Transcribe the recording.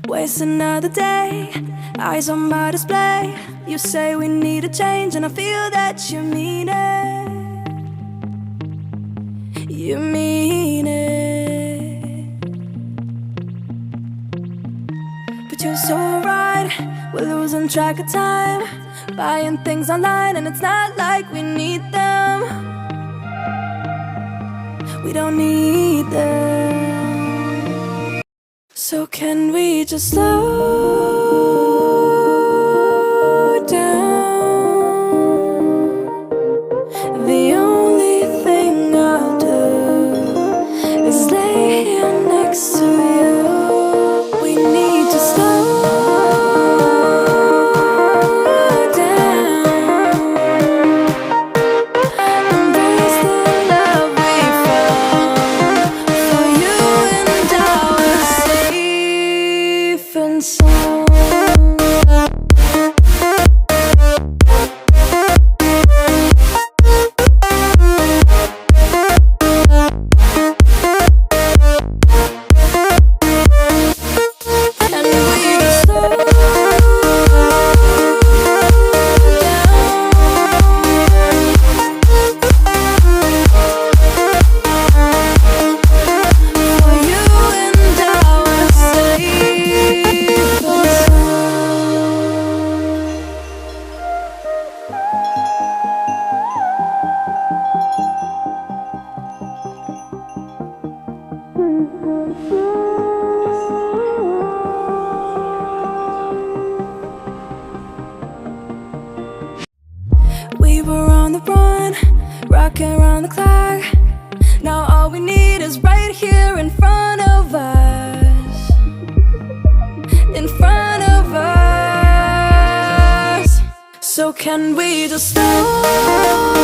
Waste another day, eyes on my display. You say we need a change, and I feel that you mean it. You mean it. But you're so right, we're losing track of time, buying things online, and it's not like we need them. We don't need them. So can we just slow down? The only thing I'll do is lay here next to you. We need to slow down, embrace the love we found. For you and I were safe and sound. We were on the run, rocking around the clock. Now all we need is right here in front of us. In front of us. So can we just slow